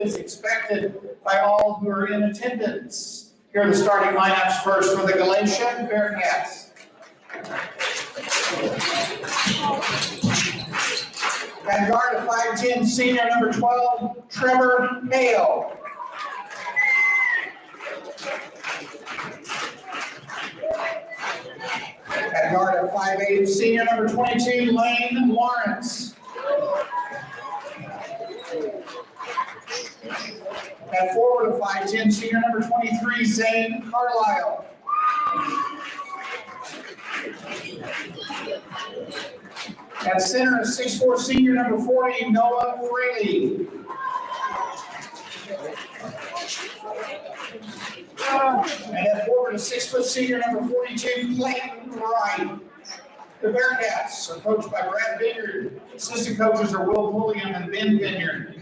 is expected by all who are in attendance. Here are the starting lineups first for the Galatia Bearcats. At guard, a 5'10" senior, number 12, Trevor Hale. At guard, a 5'8" senior, number 22, Lane Lawrence. At forward, a 5'10" senior, number 23, Zane Carlisle. At center, a 6'4" senior, number 40, Noah Fraley. And at forward, a 6' senior, number 42, Clayton Wright. The Bearcats are coached by Brad Vineyard. Assistant coaches are Will Pulliam and Ben Vineyard.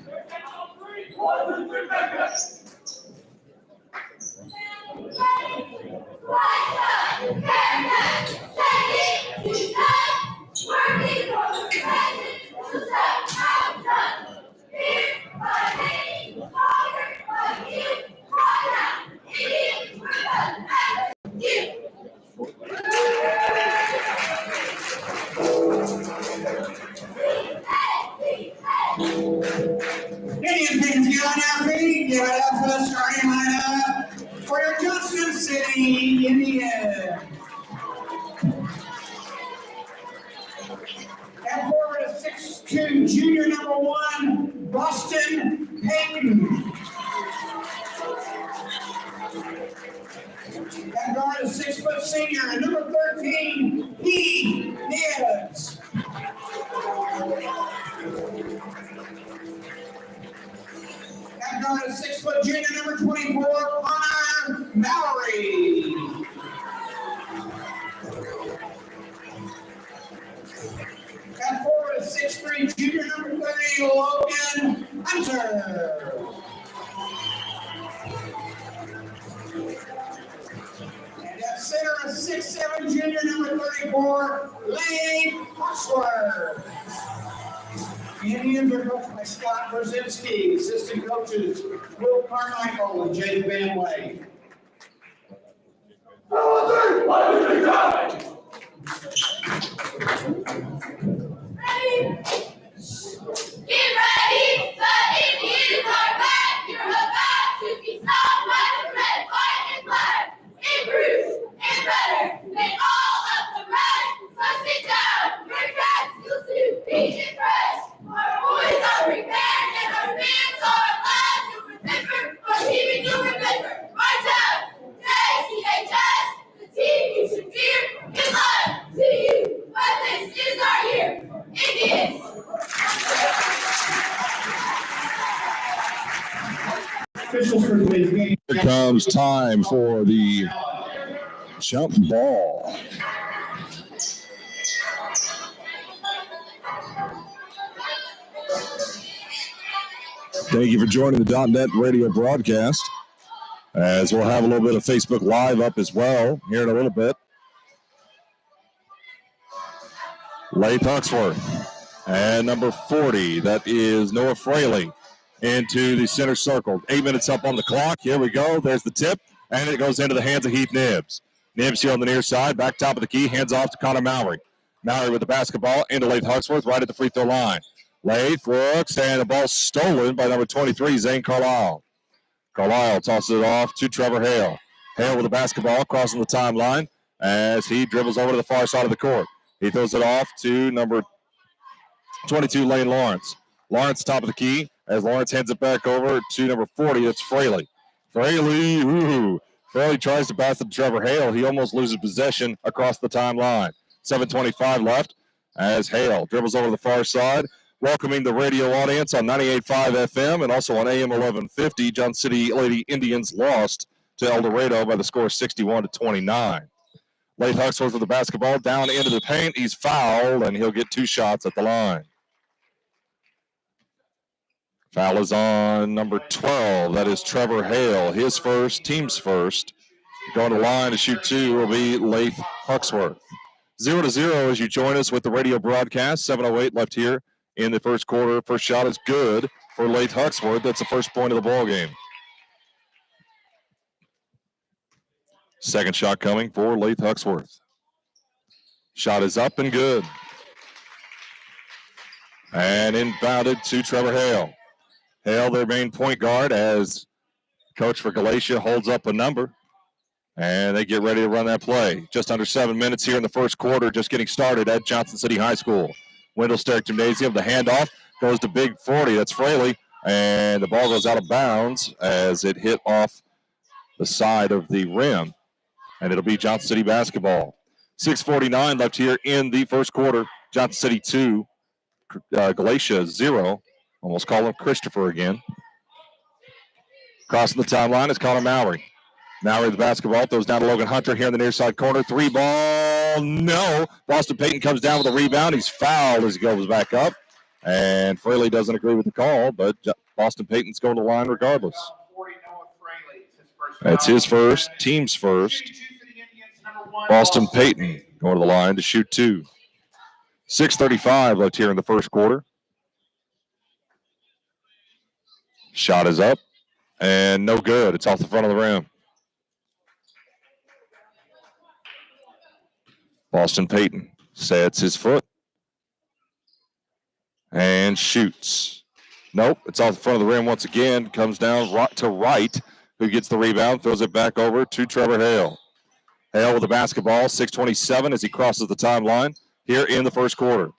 Indian fans, get on your feet. Give it up for the starting lineup for your Johnson City Indians. At forward, a 6'2" junior, number 1, Boston Payton. At guard, a 6' senior, number 13, Heath Nibbs. At guard, a 6' junior, number 24, Connor Mallory. At forward, a 6'3" junior, number 30, Logan Hunter. And at center, a 6'7" junior, number 34, Lane Hawksworth. The Indians are coached by Scott Brzezinski. Assistant coaches Will Carmichael and Jay Van Way. Get ready, the Indians are back. You're about to be stopped by the red, white, and black. Improved and better than all of the rest. So sit down, your cats, you'll soon be impressed. Our boys are prepared and our fans are glad to remember our team and you'll remember. March out, JCHS, the team you should fear. Good luck to you, but this is our year. Indians. Officials for today's game. Here comes time for the jump ball. Thank you for joining the .NET radio broadcast, as we'll have a little bit of Facebook Live up as well here in a little bit. Leigh Huxworth and number 40, that is Noah Fraley, into the center circle. 8 minutes up on the clock. Here we go. There's the tip, and it goes into the hands of Heath Nibbs. Nibbs here on the near side, back top of the key, hands off to Connor Mallory. Mallory with the basketball into Leigh Huxworth right at the free throw line. Leith looks, and the ball stolen by number 23, Zane Carlisle. Carlisle tosses it off to Trevor Hale. Hale with the basketball crossing the timeline as he dribbles over to the far side of the court. He throws it off to number 22, Lane Lawrence. Lawrence top of the key as Lawrence hands it back over to number 40, that's Fraley. Fraley tries to pass it to Trevor Hale. He almost loses possession across the timeline. 7:25 left as Hale dribbles over to the far side. Welcoming the radio audience on 98.5 FM and also on AM 1150. Johnson City Lady Indians lost to El Dorado by the score 61-29. Leigh Huxworth with the basketball down into the paint. He's fouled, and he'll get 2 shots at the line. Foul is on number 12. That is Trevor Hale. His first, team's first. Going to the line to shoot 2 will be Leigh Huxworth. 0-0 as you join us with the radio broadcast. 7:08 left here in the first quarter. First shot is good for Lath Huxworth. That's the first point of the ball game. Second shot coming for Lath Huxworth. Shot is up and good. And inbounded to Trevor Hale. Hale, their main point guard, as coach for Galatia holds up a number. And they get ready to run that play. Just under 7 minutes here in the first quarter, just getting started at Johnson City High School. Wendell Sterrick Gymnasium, the handoff goes to Big 40. That's Fraley. And the ball goes out of bounds as it hit off the side of the rim. And it'll be Johnson City basketball. 6:49 left here in the first quarter. Johnson City 2, Galatia 0. Almost call him Christopher again. Crossing the timeline is Connor Mowry. Mowry with the basketball, throws down to Logan Hunter here in the near side corner. 3 ball, no. Boston Payton comes down with a rebound. He's fouled as he goes back up. And Fraley doesn't agree with the call, but Boston Payton's going to the line regardless. That's his first, team's first. Boston Payton going to the line to shoot 2. 6:35 left here in the first quarter. Shot is up and no good. It's off the front of the rim. Boston Payton sets his foot and shoots. Nope, it's off the front of the rim once again. Comes down right to Wright, who gets the rebound, throws it back over to Trevor Hale. Hale with the basketball, 6:27 as he crosses the timeline here in the first quarter.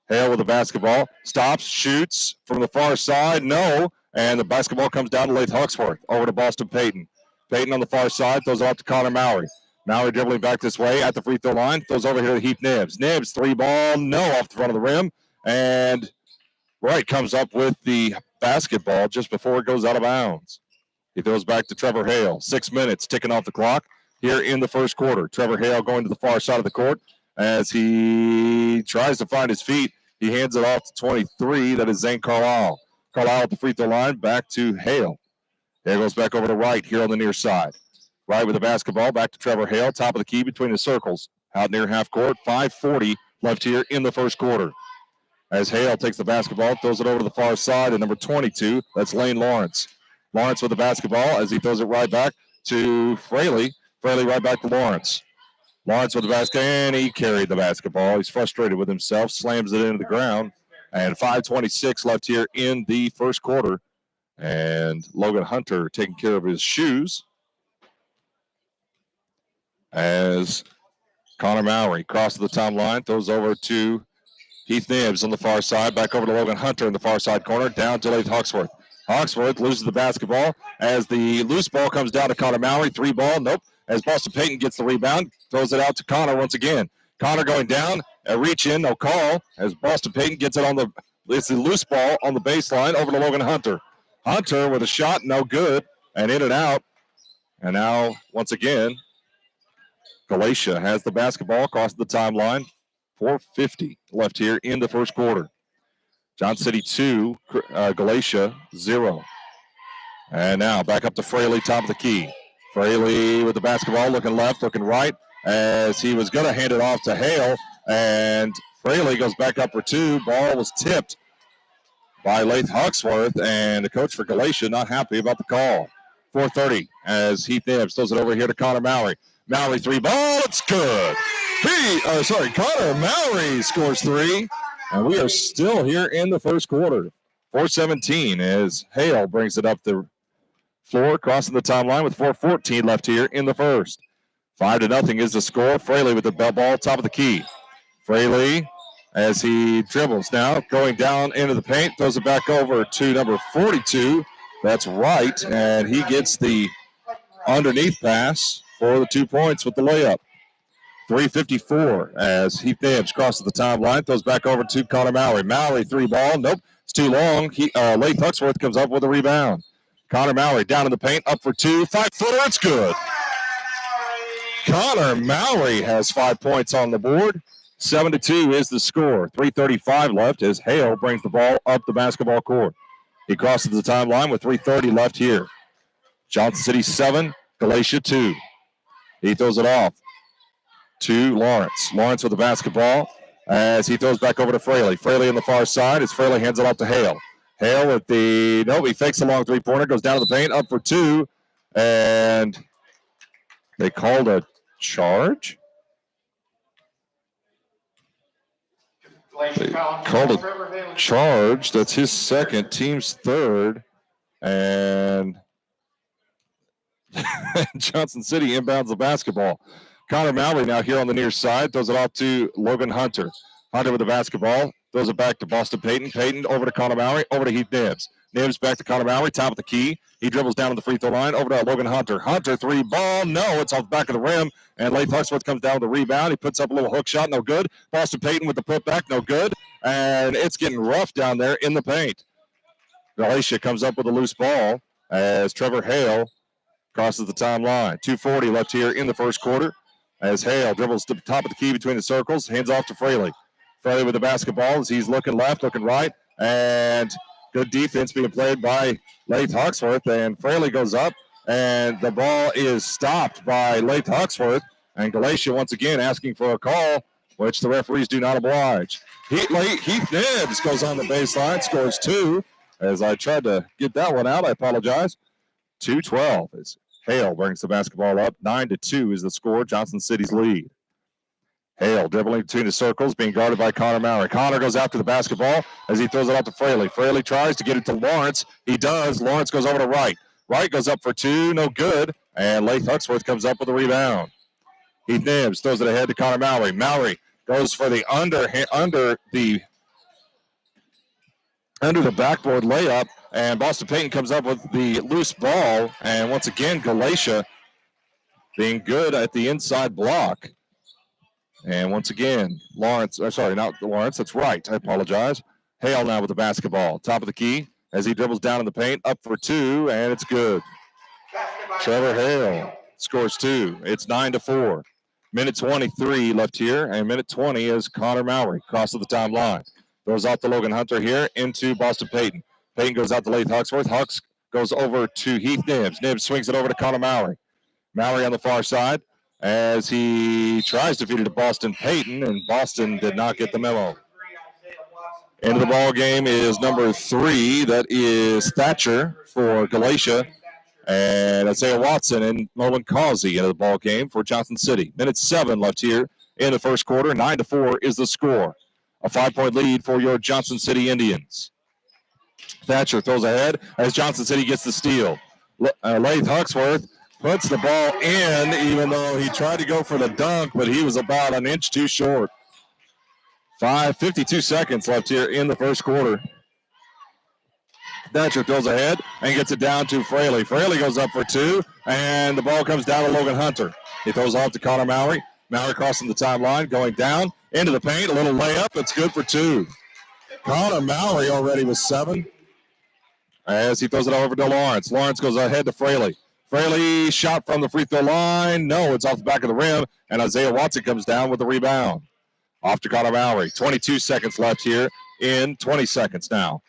Hale with the basketball, stops, shoots from the far side, no, and the basketball comes down to Lath Huxworth, over to Boston Payton. Payton on the far side, throws it off to Connor Mowry. Mowry dribbling back this way at the free throw line, throws over here to Heath Nibbs. Nibbs, 3 ball, no, off the front of the rim, and Wright comes up with the basketball just before it goes out of bounds. He throws back to Trevor Hale. 6 minutes ticking off the clock here in the first quarter. Trevor Hale going to the far side of the court as he tries to find his feet. He hands it off to 23. That is Zane Carlisle. Carlisle at the free throw line, back to Hale. Hale goes back over to Wright here on the near side. Wright with the basketball, back to Trevor Hale, top of the key between the circles. Out near half court, 5:40 left here in the first quarter. As Hale takes the basketball, throws it over to the far side, and number 22, that's Lane Lawrence. Lawrence with the basketball as he throws it right back to Fraley. Fraley right back to Lawrence. Lawrence with the basket, and he carried the basketball. He's frustrated with himself, slams it into the ground. And 5:26 left here in the first quarter. And Logan Hunter taking care of his shoes as Connor Mowry crosses the timeline, throws over to Heath Nibbs on the far side, back over to Logan Hunter in the far side corner, down to Lath Huxworth. Huxworth loses the basketball as the loose ball comes down to Connor Mowry. 3 ball, nope. As Boston Payton gets the rebound, throws it out to Connor once again. Connor going down, a reach in, no call, as Boston Payton gets it on it's the loose ball on the baseline over to Logan Hunter. Hunter with a shot, no good, and in and out. And now, once again, Galatia has the basketball across the timeline. 4:50 left here in the first quarter. Johnson City 2, Galatia 0. And now back up to Fraley, top of the key. Fraley with the basketball, looking left, looking right, as he was going to hand it off to Hale. And Fraley goes back up for 2. Ball was tipped by Lath Huxworth, and the coach for Galatia not happy about the call. 4:30 as Heath Nibbs throws it over here to Connor Mowry. Mowry 3 ball, it's good. Connor Mowry scores 3, and we are still here in the first quarter. 4:17 as Hale brings it up the floor, crossing the timeline with 4:14 left here in the first. 5-0 is the score. Fraley with the ball, top of the key. Fraley as he dribbles now, going down into the paint, throws it back over to number 42. That's Wright, and he gets the underneath pass for the 2 points with the layup. 3:54 as Heath Nibbs crosses the timeline, throws back over to Connor Mowry. Mowry 3 ball, nope, it's too long. Lath Huxworth comes up with a rebound. Connor Mowry down in the paint, up for 2, 5-footer, it's good. Connor Mowry has 5 points on the board. 7-2 is the score. 3:35 left as Hale brings the ball up the basketball court. He crosses the timeline with 3:30 left here. Johnson City 7, Galatia 2. He throws it off to Lawrence. Lawrence with the basketball as he throws back over to Fraley. Fraley on the far side as Fraley hands it off to Hale. Hale with the, no, he fakes a long three-pointer, goes down to the paint, up for two, and they called a charge? They called a charge. That's his second, team's third, and Johnson City inbounds the basketball. Connor Mowry now here on the near side, throws it off to Logan Hunter. Hunter with the basketball, throws it back to Boston Payton. Payton over to Connor Mowry, over to Heath Nibbs. Nibbs back to Connor Mowry, top of the key. He dribbles down to the free throw line, over to Logan Hunter. Hunter, three ball, no, it's off the back of the rim, and Lath Huxworth comes down with the rebound. He puts up a little hook shot, no good. Boston Payton with the putback, no good, and it's getting rough down there in the paint. Galatia comes up with a loose ball as Trevor Hale crosses the timeline. 2:40 left here in the first quarter as Hale dribbles to the top of the key between the circles, hands off to Fraley. Fraley with the basketball as he's looking left, looking right, and good defense being played by Lath Huxworth, and Fraley goes up, and the ball is stopped by Lath Huxworth, and Galatia once again asking for a call, which the referees do not oblige. Heath Nibbs goes on the baseline, scores two. As I tried to get that one out, I apologize. 2-12 as Hale brings the basketball up. 9-2 is the score, Johnson City's lead. Hale dribbling between the circles, being guarded by Connor Mowry. Connor goes after the basketball as he throws it out to Fraley. Fraley tries to get it to Lawrence. He does. Lawrence goes over to Wright. Wright goes up for two, no good. And Lath Huxworth comes up with a rebound. Heath Nibbs throws it ahead to Connor Mowry. Mowry goes for the under the backboard layup, and Boston Payton comes up with the loose ball. And once again, Galatia being good at the inside block. And once again, Lawrence, sorry, not Lawrence, that's right. I apologize. Hale now with the basketball. Top of the key as he dribbles down in the paint, up for two, and it's good. Trevor Hale scores two. It's 9-4. Minute 23 left here, and minute 20 is Connor Mowry crosses the timeline. Goes out to Logan Hunter here into Boston Payton. Payton goes out to Lath Huxworth. Hux goes over to Heath Nibbs. Nibbs swings it over to Connor Mowry. Mowry on the far side as he tries to feed it to Boston Payton, and Boston did not get the memo. Into the ball game is number 3. That is Thatcher for Galatia. And Isaiah Watson and Nolan Causey into the ball game for Johnson City. Minute 7 left here in the first quarter. 9-4 is the score. A 5-point lead for your Johnson City Indians. Thatcher throws ahead as Johnson City gets the steal. Lath Huxworth puts the ball in, even though he tried to go for the dunk, but he was about an inch too short. 52 seconds left here in the first quarter. Thatcher throws ahead and gets it down to Fraley. Fraley goes up for two, and the ball comes down to Logan Hunter. He throws off to Connor Mowry. Mowry crossing the timeline, going down into the paint. A little layup. It's good for two. Connor Mowry already with 7 as he throws it over to Lawrence. Lawrence goes ahead to Fraley. Fraley shot from the free throw line. No, it's off the back of the rim, and Isaiah Watson comes down with the rebound. Off to Connor Mowry. 22 seconds left here in 20 seconds now.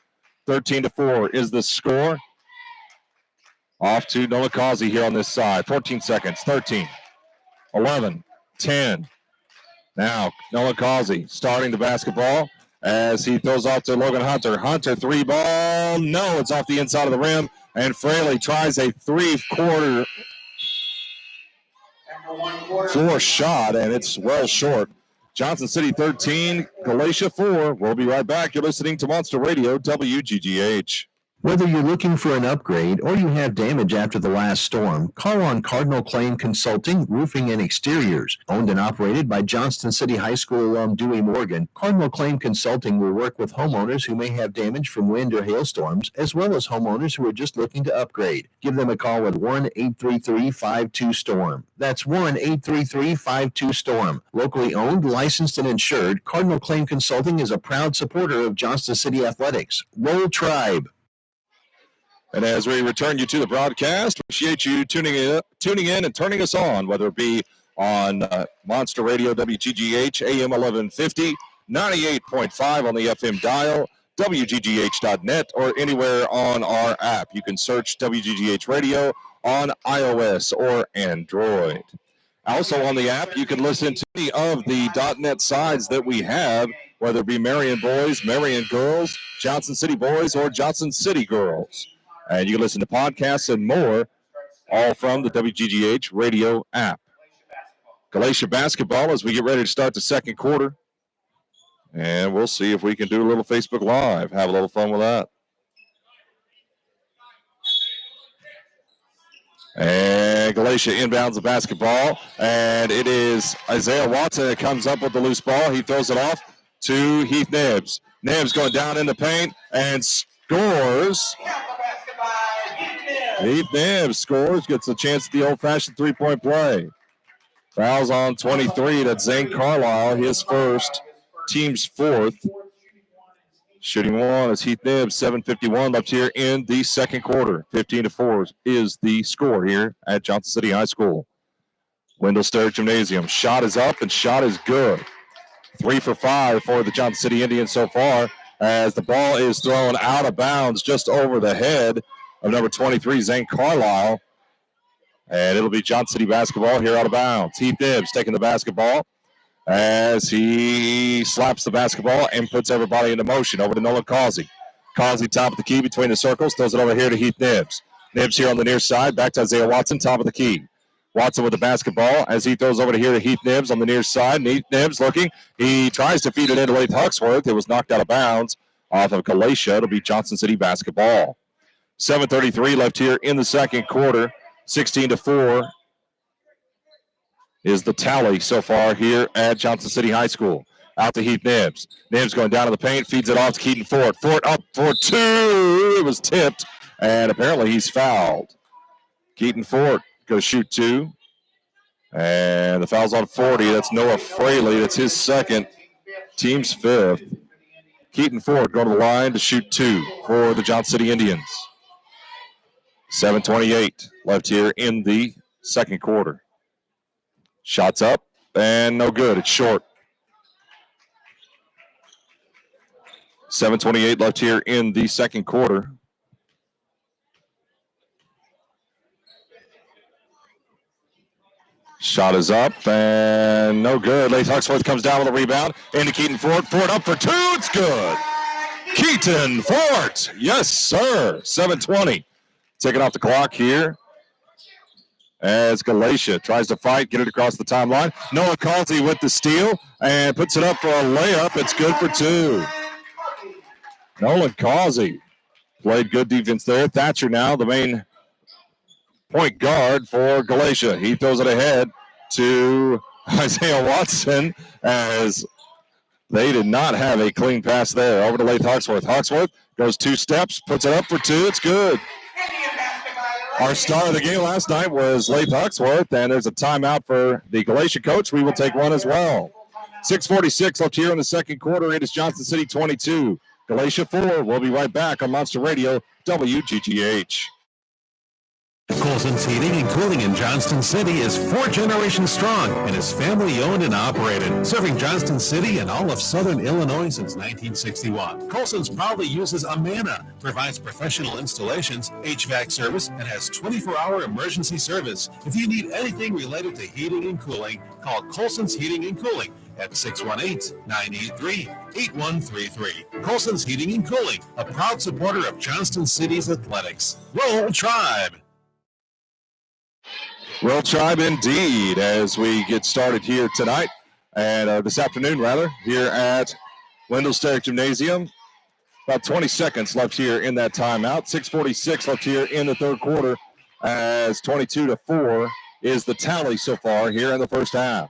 13-4 is the score. Off to Nolan Causey here on this side. 14 seconds. 13, 11, 10. Now, Nolan Causey starting the basketball as he throws off to Logan Hunter. Hunter, 3 ball. No, it's off the inside of the rim. And Fraley tries a 3-quarter floor shot, and it's well short. Johnson City 13, Galatia 4. We'll be right back. You're listening to Monster Radio, WGGH. Whether you're looking for an upgrade or you have damage after the last storm, call on Cardinal Claim Consulting, Roofing and Exteriors. Owned and operated by Johnston City High School alum Dewey Morgan, Cardinal Claim Consulting will work with homeowners who may have damage from wind or hailstorms, as well as homeowners who are just looking to upgrade. Give them a call at 1-833-52-STORM. That's 1-833-52-STORM. Locally owned, licensed, and insured, Cardinal Claim Consulting is a proud supporter of Johnston City Athletics. Roll Tribe! And as we return you to the broadcast, appreciate you tuning in and turning us on, whether it be on Monster Radio, WGGH, AM 1150, 98.5 on the FM dial, WGGH.net, or anywhere on our app. You can search WGGH Radio on iOS or Android. Also on the app, you can listen to any of the .net sides that we have whether it be Marion boys, Marion girls, Johnson City boys, or Johnson City girls. And you can listen to podcasts and more, all from the WGGH radio app. Galatia basketball as we get ready to start the second quarter. And we'll see if we can do a little Facebook Live, have a little fun with that. And Galatia inbounds the basketball, and it is Isaiah Watson that comes up with the loose ball. He throws it off to Heath Nibbs. Nibbs going down in the paint and scores. Heath Nibbs scores, gets a chance at the old-fashioned three-point play. Fouls on 23. That's Zane Carlisle, his first, team's fourth. Shooting one is Heath Nibbs, 7:51 left here in the second quarter. 15-4 is the score here at Johnson City High School. Wendell Sterrick Gymnasium. Shot is up and shot is good. 3 for 5 for the Johnson City Indians so far as the ball is thrown out of bounds just over the head of number 23, Zane Carlisle. And it'll be Johnson City basketball here out of bounds. Heath Nibbs taking the basketball as he slaps the basketball and puts everybody into motion. Over to Nolan Causey. Causey top of the key between the circles. Throws it over here to Heath Nibbs. Nibbs here on the near side. Back to Isaiah Watson, top of the key. Watson with the basketball as he throws over to here to Heath Nibbs on the near side. Heath Nibbs looking. He tries to feed it into Lath Huxworth. It was knocked out of bounds off of Galatia. It'll be Johnson City basketball. 7:33 left here in the second quarter. 16-4. Is the tally so far here at Johnson City High School. Out to Heath Nibbs. Nibbs going down to the paint, feeds it off to Keaton Ford. Ford up for two. It was tipped, and apparently he's fouled. Keaton Ford going to shoot two. And the foul's on 40. That's Noah Fraley. That's his second, team's fifth. Keaton Ford going to the line to shoot two for the Johnson City Indians. 7:28 left here in the second quarter. Shots up, and no good. It's short. 7:28 left here in the second quarter. Shot is up, and no good. Lath Huxworth comes down with a rebound. Into Keaton Ford. Ford up for two. It's good. Keaton Ford. Yes, sir. 7:20. Taking off the clock here. As Galatia tries to fight, get it across the timeline. Noah Causey with the steal and puts it up for a layup. It's good for two. Nolan Causey played good defense there. Thatcher now the main point guard for Galatia. He throws it ahead to Isaiah Watson as they did not have a clean pass there. Over to Lath Huxworth. Huxworth goes two steps, puts it up for two. It's good. Our star of the game last night was Lath Huxworth, and there's a timeout for the Galatia coach. We will take one as well. 6:46 left here in the second quarter. It is Johnson City 22, Galatia 4. We'll be right back on Monster Radio, WGGH. Colson's Heating and Cooling in Johnston City is 4 generations strong and is family owned and operated, serving Johnston City and all of southern Illinois since 1961. Colson's proudly uses Amana, provides professional installations, HVAC service, and has 24-hour emergency service. If you need anything related to heating and cooling, call Colson's Heating and Cooling at 618-983-8133. Colson's Heating and Cooling, a proud supporter of Johnston City's athletics. Roll Tribe! Well, Tribe indeed, as we get started here tonight, and this afternoon, rather, here at Wendell Sterrick Gymnasium. About 20 seconds left here in that timeout. 6:46 left here in the third quarter as 22-4 is the tally so far here in the first half.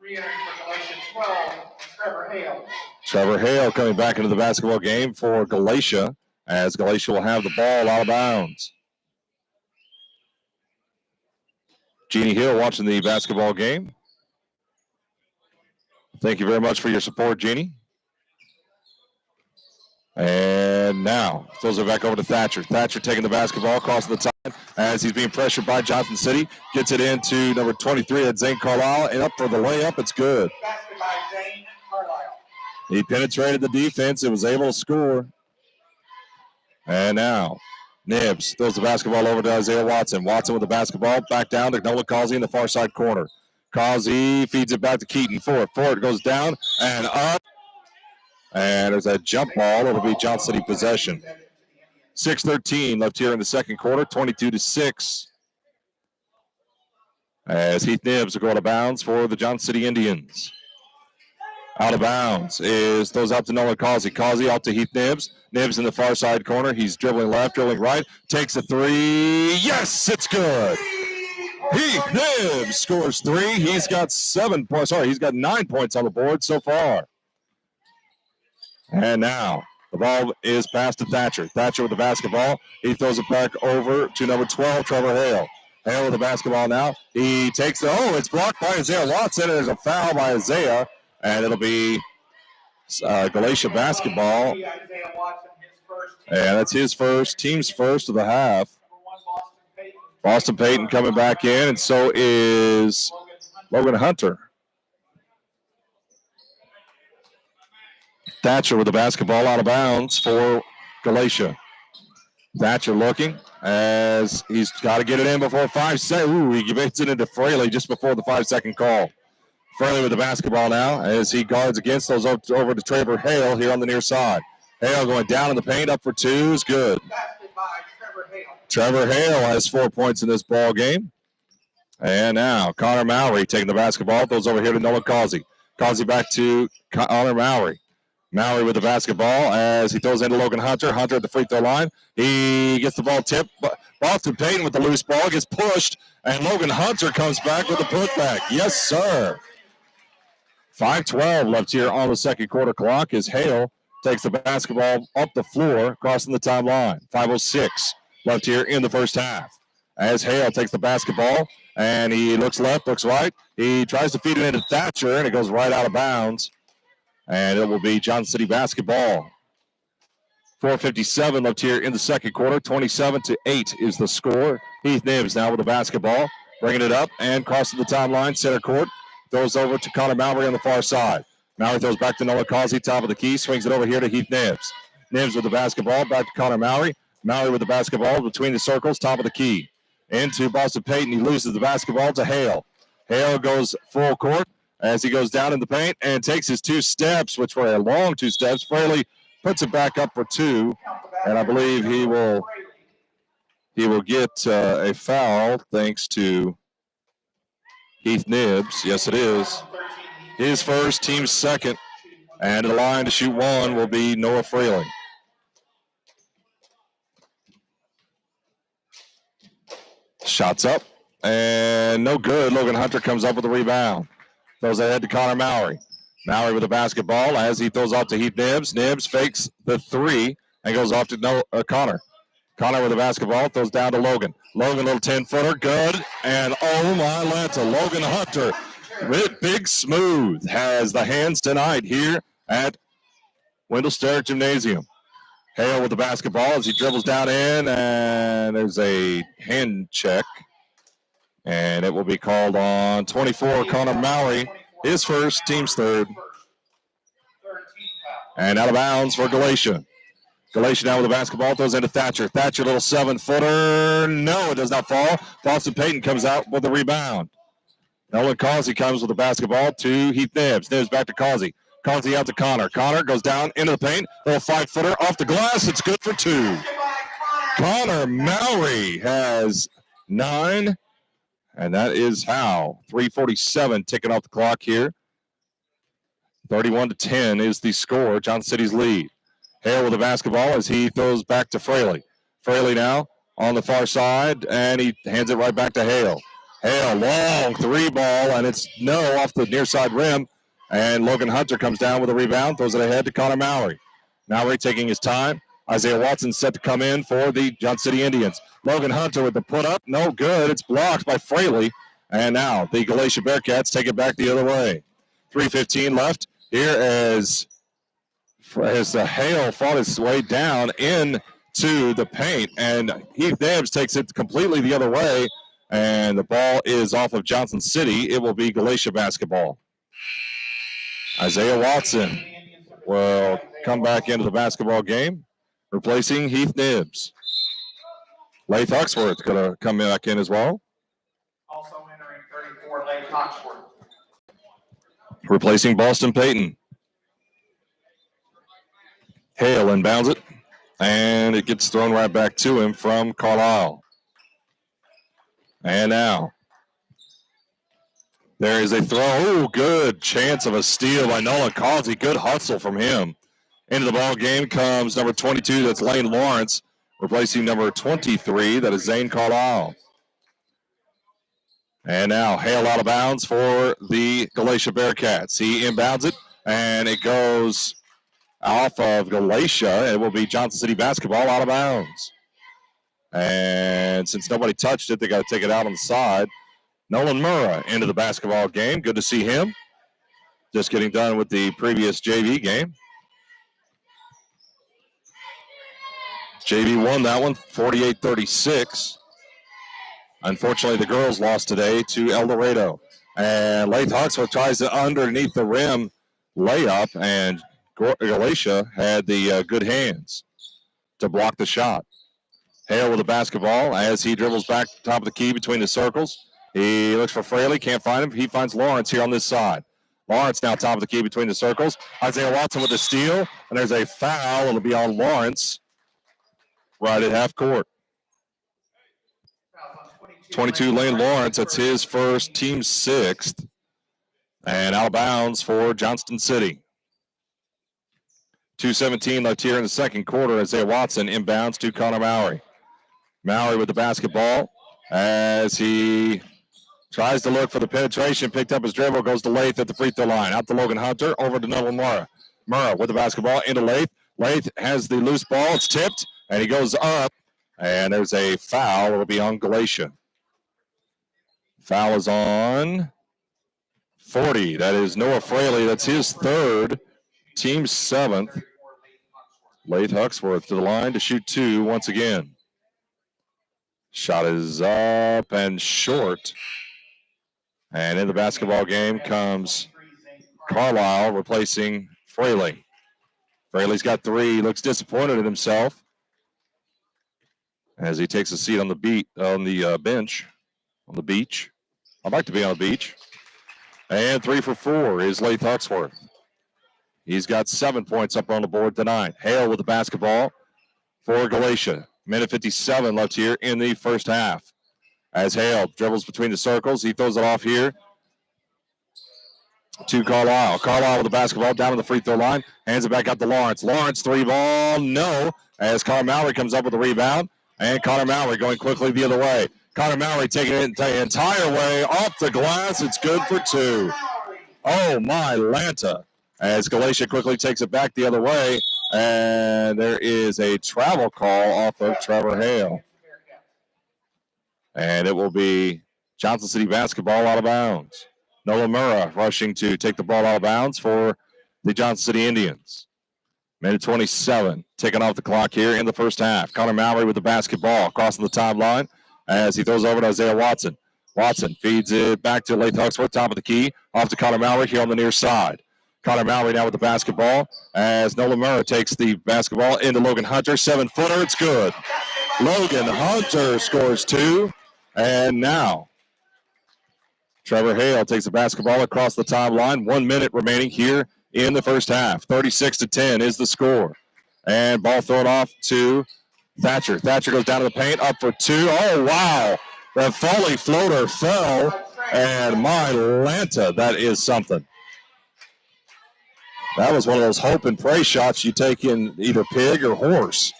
Re-entering for Galatia 12, Trevor Hale. Trevor Hale coming back into the basketball game for Galatia as Galatia will have the ball out of bounds. Jeannie Hill watching the basketball game. Thank you very much for your support, Jeannie. And now throws it back over to Thatcher. Thatcher taking the basketball across the time as he's being pressured by Johnson City. Gets it into number 23 at Zane Carlisle, and up for the layup. It's good. Basket by Zane Carlisle. He penetrated the defense and was able to score. And now Nibbs throws the basketball over to Isaiah Watson. Watson with the basketball back down to Nolan Causey in the far side corner. Causey feeds it back to Keaton. Ford goes down and up. And there's a jump ball. It'll be Johnson City possession. 6:13 left here in the second quarter, 22-6. As Heath Nibbs will go out of bounds for the Johnson City Indians. Out of bounds is throws out to Nolan Causey. Causey out to Heath Nibbs. Nibbs in the far side corner. He's dribbling left, dribbling right. Takes a three. Yes, it's good. Heath Nibbs scores 3. He's got 7 points. Sorry, he's got 9 points on the board so far. And now the ball is passed to Thatcher. Thatcher with the basketball. He throws it back over to number 12, Trevor Hale. Hale with the basketball now. He takes it. Oh, it's blocked by Isaiah Watson. There's a foul by Isaiah. And it'll be Galatia basketball. And that's his first, team's first of the half. Boston Payton coming back in, and so is Logan Hunter. Thatcher with the basketball out of bounds for Galatia. Thatcher looking as he's got to get it in before 5 seconds. Ooh, he gets it into Fraley just before the 5-second call. Fraley with the basketball now as he guards against those over to Trevor Hale here on the near side. Hale going down in the paint, up for 2 is good. Trevor Hale has 4 points in this ball game. And now Connor Mowry taking the basketball, throws over here to Nolan Causey. Causey back to Connor Mowry. Mowry with the basketball as he throws into Logan Hunter. Hunter at the free throw line. He gets the ball tipped. Boston Payton with the loose ball gets pushed, and Logan Hunter comes back with the putback. Yes, sir. 5:12 left here on the second quarter clock as Hale takes the basketball up the floor, crossing the timeline. 5:06 left here in the first half. As Hale takes the basketball, and he looks left, looks right. He tries to feed it into Thatcher, and it goes right out of bounds. And it will be Johnson City basketball. 4:57 left here in the second quarter. 27-8 is the score. Heath Nibbs now with the basketball, bringing it up and crossing the timeline, center court. Throws over to Connor Mowry on the far side. Mowry throws back to Noah Causey, top of the key, swings it over here to Heath Nibbs. Nibbs with the basketball, back to Connor Mowry. Mowry with the basketball between the circles, top of the key. Into Boston Payton, he loses the basketball to Hale. Hale goes full court as he goes down in the paint and takes his 2 steps, which were a long 2 steps. Fraley puts it back up for 2, and I believe he will get a foul thanks to Heath Nibbs. Yes, it is. His first, team's second, and the line to shoot 1 will be Noah Fraley. Shots up, and no good. Logan Hunter comes up with the rebound. Throws ahead to Connor Mowry. Mowry with the basketball as he throws off to Heath Nibbs. Nibbs fakes the 3 and goes off to Connor. Connor with the basketball, throws down to Logan. Logan, little 10-footer, good. And oh my Lanta, Logan Hunter with Big Smooth has the hands tonight here at Wendell Sterrett Gymnasium. Hale with the basketball as he dribbles down in, and there's a hand check. And it will be called on 24, Connor Mowry, his first, team's third. And out of bounds for Galatia. Galatia now with the basketball, throws into Thatcher. Thatcher, little 7-footer. No, it does not fall. Boston Payton comes out with the rebound. Nolan Causey comes with the basketball to Heath Nibbs. Nibbs back to Causey. Causey out to Connor. Connor goes down into the paint. Little 5-footer off the glass. It's good for 2. Connor Mowry has 9. And that is how. 3:47 ticking off the clock here. 31-10 is the score. Johnson City's lead. Hale with the basketball as he throws back to Fraley. Fraley now on the far side, and he hands it right back to Hale. Hale, long 3 ball, and it's no off the near side rim. And Logan Hunter comes down with a rebound, throws it ahead to Connor Mowry. Mowry taking his time. Isaiah Watson set to come in for the Johnson City Indians. Logan Hunter with the put up, no good. It's blocked by Fraley. And now the Galatia Bearcats take it back the other way. 3:15 left. Here as Hale fought his way down into the paint, and Heath Nibbs takes it completely the other way, and the ball is off of Johnson City. It will be Galatia basketball. Isaiah Watson will come back into the basketball game, replacing Heath Nibbs. Lath Huxworth going to come back in as well. Also entering 34, Lath Replacing Boston Peyton. Hale inbounds it, and it gets thrown right back to him from Carlisle. And now there is a throw. Oh, good chance of a steal by Nolan Causey. Good hustle from him. Into the ball game comes number 22, that's Lane Lawrence, replacing number 23, that is Zane Carlisle. And now Hale out of bounds for the Galatia Bearcats. He inbounds it, and it goes off of Galatia. It will be Johnson City basketball out of bounds. And since nobody touched it, they got to take it out on the side. Nolan Murrah into the basketball game. Good to see him. Just getting done with the previous JV game. JV won that one, 48-36. Unfortunately, the girls lost today to El Dorado. And Lath Huxford tries to underneath the rim layup, and Galatia had the good hands to block the shot. Hale with the basketball as he dribbles back top of the key between the circles. He looks for Fraley, can't find him. He finds Lawrence here on this side. Lawrence now top of the key between the circles. Isaiah Watson with the steal, and there's a foul. It'll be on Lawrence right at half court. 22 Lane Lawrence, that's his first, team sixth. And out of bounds for Johnston City. 2:17 left here in the second quarter. Isaiah Watson inbounds to Connor Mowry. Mowry with the basketball as he tries to look for the penetration. Picked up his dribble, goes to Lath at the free throw line. Out to Logan Hunter, over to Nolan Murrah. Murrah with the basketball into Lath. Lath has the loose ball. It's tipped, and he goes up. And there's a foul. It'll be on Galatia. Foul is on 40. That is Noah Fraley. That's his third, team seventh. Lath Huxworth to the line to shoot two once again. Shot is up and short. And in the basketball game comes Carlisle replacing Fraley. Fraley's got three. He looks disappointed in himself as he takes a seat on the bench, on the beach. I'd like to be on the beach. And 3 for 4 is Lath Huxworth. He's got 7 points up on the board tonight. Hale with the basketball for Galatia. Minute 57 left here in the first half. As Hale dribbles between the circles, he throws it off here to Carlisle. Carlisle with the basketball down to the free throw line. Hands it back out to Lawrence. Lawrence, three ball, no. As Connor Mowry comes up with the rebound. And Connor Mowry going quickly the other way. Connor Mowry taking it the entire way off the glass. It's good for two. Oh, my Lanta. As Galatia quickly takes it back the other way. And there is a travel call off of Trevor Hale. And it will be Johnson City basketball out of bounds. Nolan Murrah rushing to take the ball out of bounds for the Johnson City Indians. Minute 27, taking off the clock here in the first half. Connor Mowry with the basketball crossing the timeline as he throws over to Isaiah Watson. Watson feeds it back to Lath Huxworth, top of the key, off to Connor Mowry here on the near side. Connor Mowry now with the basketball as Nolan Murrah takes the basketball into Logan Hunter. 7-footer, it's good. Logan Hunter scores two. And now Trevor Hale takes the basketball across the timeline. 1 minute remaining here in the first half. 36-10 is the score. And ball thrown off to Thatcher. Thatcher goes down to the paint, up for two. Oh, wow. The Foley floater fell. And my Lanta, that is something. That was one of those hope and pray shots you take in either pig or horse.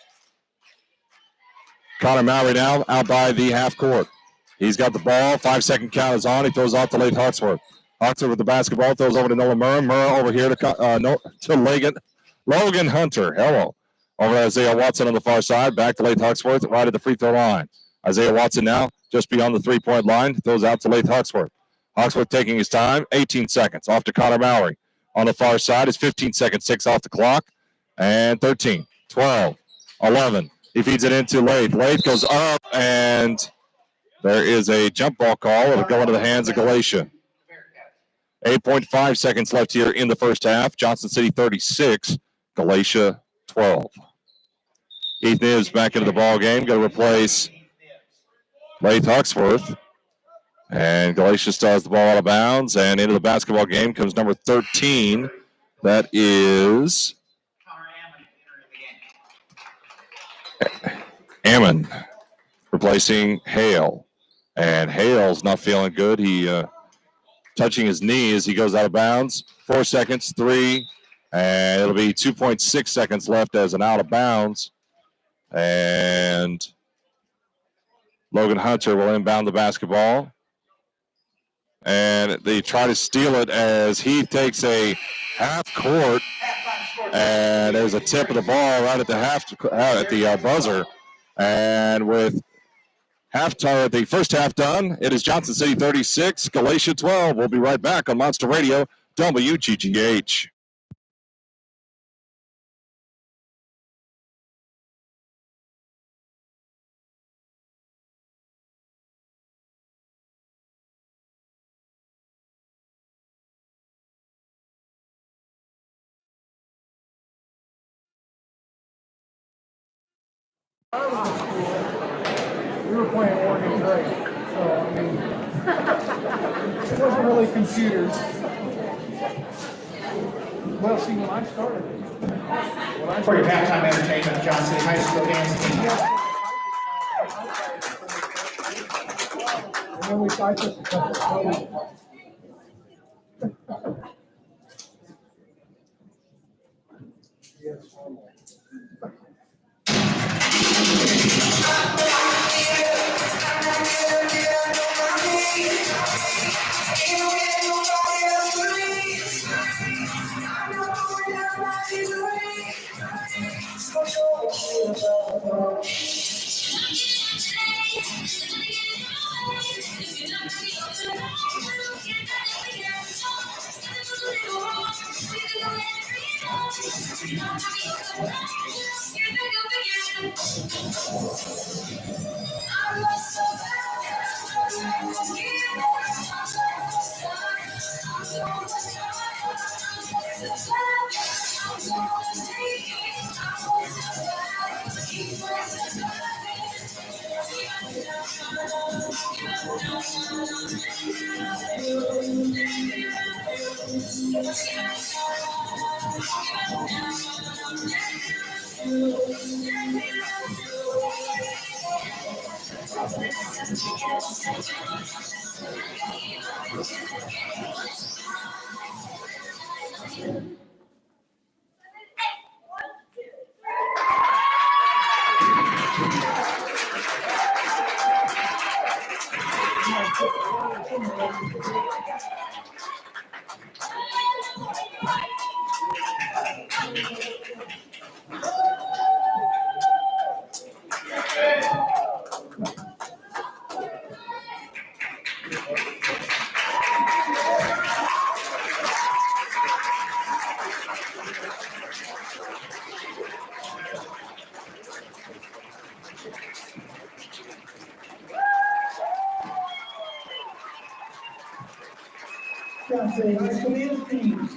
Connor Mowry now out by the half court. He's got the ball. 5-second count is on. He throws off to Lath Huxworth. Huxworth with the basketball. Throws over to Nolan Murrah. Murrah over here to Logan Hunter. Hello. Over to Isaiah Watson on the far side. Back to Lath Huxworth right at the free throw line. Isaiah Watson now just beyond the three-point line. Throws out to Lath Huxworth. Huxworth taking his time. 18 seconds. Off to Connor Mowry. On the far side is 15 seconds. 6 off the clock. And 13, 12, 11. He feeds it into Lath. Lath goes up and there is a jump ball call. It'll go into the hands of Galatia. 8.5 seconds left here in the first half. Johnson City 36, Galatia 12. Keith Nibbs back into the ball game. Going to replace Lath Huxworth. And Galatia still has the ball out of bounds, and into the basketball game comes number 13. That is Ammon replacing Hale. And Hale's not feeling good. He touching his knee as he goes out of bounds. 4 seconds, 3, and it'll be 2.6 seconds left as an out of bounds. And Logan Hunter will inbound the basketball. And they try to steal it as Heath takes a half court, and there's a tip of the ball right at the buzzer. And with the first half done, it is Johnson City 36, Galatia 12. We'll be right back on Monster Radio, WGGH. We were playing Oregon Trail, so I mean, it wasn't really computers. Well, see, when I started, for your halftime entertainment, Johnson City High School dance team. And then we typed this a couple of times. Johnson City High School dance team.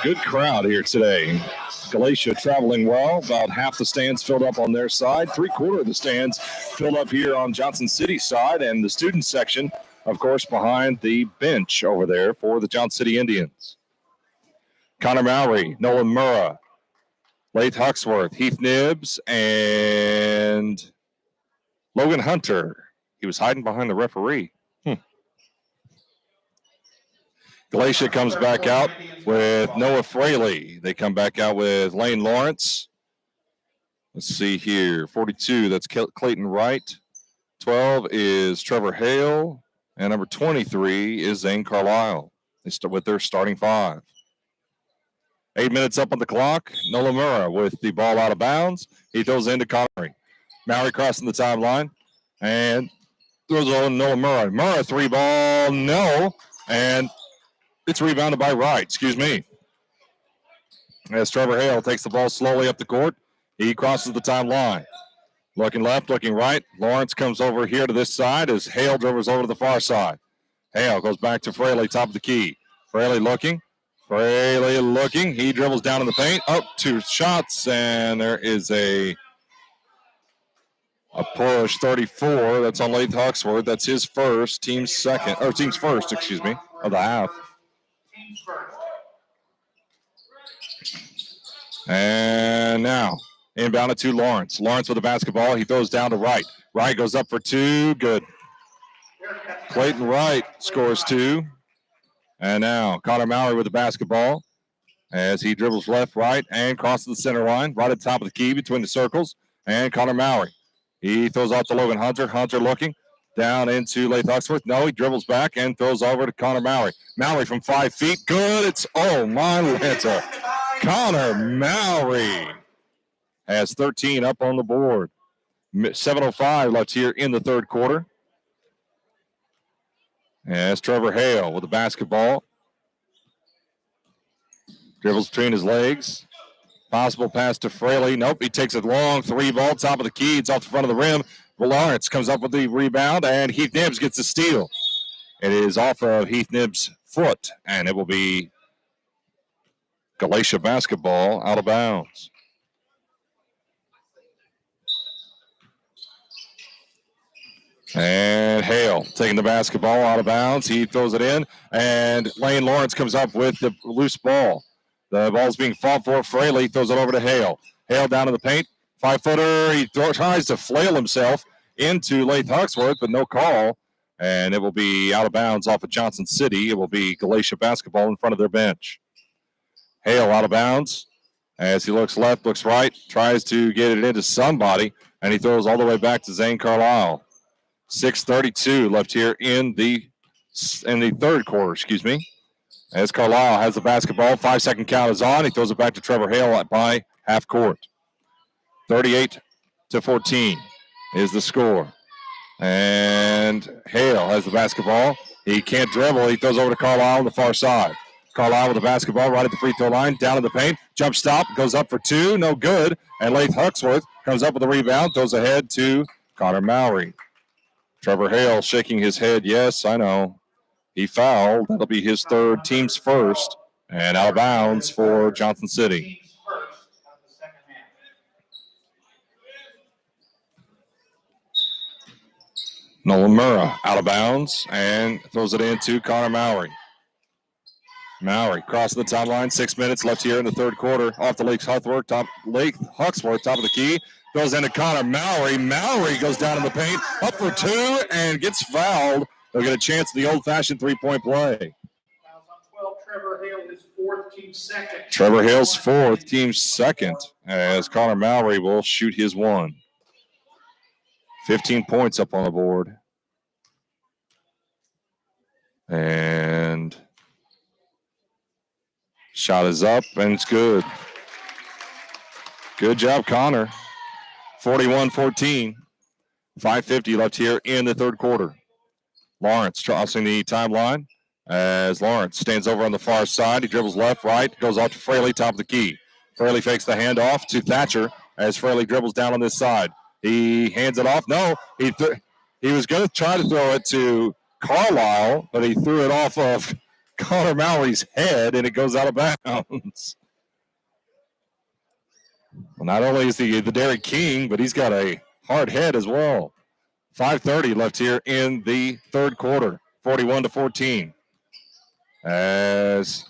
Good crowd here today. Galatia traveling well. About half the stands filled up on their side. 3/4 of the stands filled up here on Johnson City's side. And the student section, of course, behind the bench over there for the Johnson City Indians. Connor Mowry, Nolan Murrah, Lath Huxworth, Heath Nibbs, and Logan Hunter. He was hiding behind the referee. Galatia comes back out with Noah Fraley. They come back out with Lane Lawrence. Let's see here. 42, that's Clayton Wright. 12 is Trevor Hale. And number 23 is Zane Carlisle. They start with their starting 5. 8 minutes up on the clock. Nola Murrah with the ball out of bounds. He throws into Connery. Mowry crossing the timeline and throws on Nola Murrah. Murrah 3-ball, no. And it's rebounded by Wright, as Trevor Hale takes the ball slowly up the court. He crosses the timeline. Looking left, looking right. Lawrence comes over here to this side as Hale dribbles over to the far side. Hale goes back to Fraley, top of the key. Fraley looking. He dribbles down in the paint. Up 2 shots, and there is a push. 34. That's on Lath Huxworth. That's his first, team's first, of the half. And now, inbound to Lawrence. Lawrence with the basketball. He throws down to Wright. Wright goes up for 2. Good. Clayton Wright scores 2. And now, Connor Mowry with the basketball as he dribbles left, right, and crosses the center line. Right at the top of the key between the circles. And Connor Mowry. He throws out to Logan Hunter. Hunter looking down into Lath Huxworth. No, he dribbles back and throws over to Connor Mowry. Mowry from 5 feet. Good. It's Lanta. Connor Mowry has 13 up on the board. 7:05 left here in the third quarter. As Trevor Hale with the basketball. Dribbles between his legs. Possible pass to Fraley. Nope, he takes a long 3-ball, top of the key. It's off the front of the rim. Lawrence comes up with the rebound, and Heath Nibbs gets the steal. It is off of Heath Nibbs' foot, and it will be Galatia basketball out of bounds. And Hale taking the basketball out of bounds. He throws it in, and Lane Lawrence comes up with the loose ball. The ball's being fought for. Fraley throws it over to Hale. Hale down to the paint. 5-footer. He tries to flail himself into Lath Huxworth, but no call. And it will be out of bounds off of Johnson City. It will be Galatia basketball in front of their bench. Hale out of bounds as he looks left, looks right, tries to get it into somebody, and he throws all the way back to Zane Carlisle. 6:32 left here in the third quarter, as Carlisle has the basketball. 5-second count is on. He throws it back to Trevor Hale by half court. 38-14 is the score. And Hale has the basketball. He can't dribble. He throws over to Carlisle on the far side. Carlisle with the basketball right at the free throw line, down in the paint. Jump stop, goes up for two, no good. And Lath Huxworth comes up with the rebound, throws ahead to Connor Mowry. Trevor Hale shaking his head. Yes, I know. He fouled. That'll be his third, team's first, and out of bounds for Johnson City. Nolan Murrah out of bounds and throws it into Connor Mowry. Mowry crossing the timeline. 6 minutes left here in the third quarter. Off the Lath Huxworth, top of the key. Goes into Connor Mowry. Mowry goes down in the paint, up for two, and gets fouled. They'll get a chance at the old-fashioned three-point play. Trevor Hale, his fourth, team second. Trevor Hale's fourth, team second, as Connor Mowry will shoot his one. 15 points up on the board. And shot is up, and it's good. Good job, Connor. 41-14. 5:50 left here in the third quarter. Lawrence crossing the timeline as Lawrence stands over on the far side. He dribbles left, right, goes off to Fraley, top of the key. Fraley fakes the handoff to Thatcher as Fraley dribbles down on this side. He hands it off. No, he was going to try to throw it to Carlisle, but he threw it off of Connor Mowry's head, and it goes out of bounds. Well, not only is he the Derek King, but he's got a hard head as well. 5:30 left here in the third quarter. 41-14. As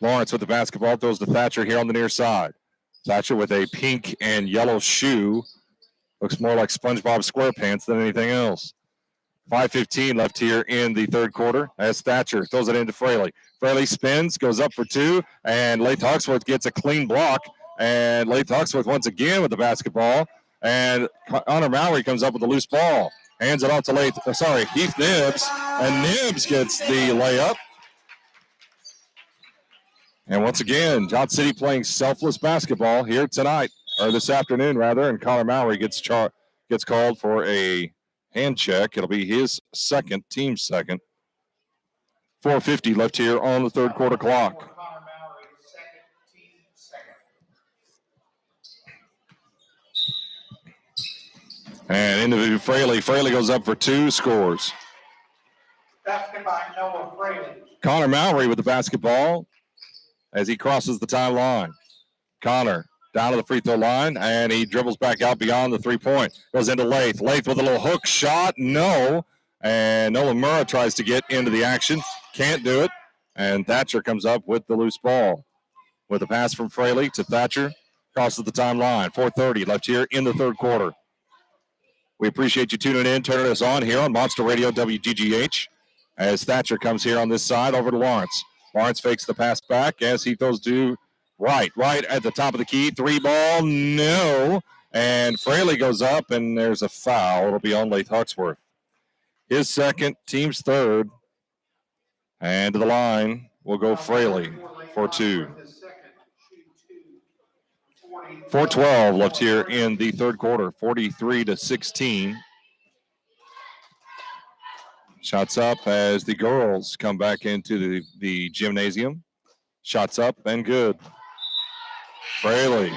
Lawrence with the basketball throws to Thatcher here on the near side. Thatcher with a pink and yellow shoe. Looks more like SpongeBob SquarePants than anything else. 5:15 left here in the third quarter as Thatcher throws it into Fraley. Fraley spins, goes up for two, and Lath Huxworth gets a clean block. And Lath Huxworth once again with the basketball. And Connor Mowry comes up with a loose ball. Hands it off to Heath Nibbs. And Nibbs gets the layup. And once again, Johnson City playing selfless basketball here tonight, or this afternoon rather, and Connor Mowry gets called for a hand check. It'll be his second, team second. 4:50 left here on the third quarter clock. And into Fraley. Fraley goes up for two, scores. Basket by Noah Fraley. Connor Mowry with the basketball as he crosses the timeline. Connor down to the free throw line, and he dribbles back out beyond the three-point. Goes into Lath. Lath with a little hook shot. No. And Nolan Murrah tries to get into the action. Can't do it. And Thatcher comes up with the loose ball. With a pass from Fraley to Thatcher. Crosses the timeline. 4:30 left here in the third quarter. We appreciate you tuning in, turning us on here on Monster Radio WGGH. As Thatcher comes here on this side over to Lawrence. Lawrence fakes the pass back as he throws to right at the top of the key. Three ball, no. And Fraley goes up, and there's a foul. It'll be on Lath Huxworth. His second, team's third. And to the line will go Fraley for two. 4:12 left here in the third quarter. 43-16. Shots up as the girls come back into the gymnasium. Shots up and good. Fraley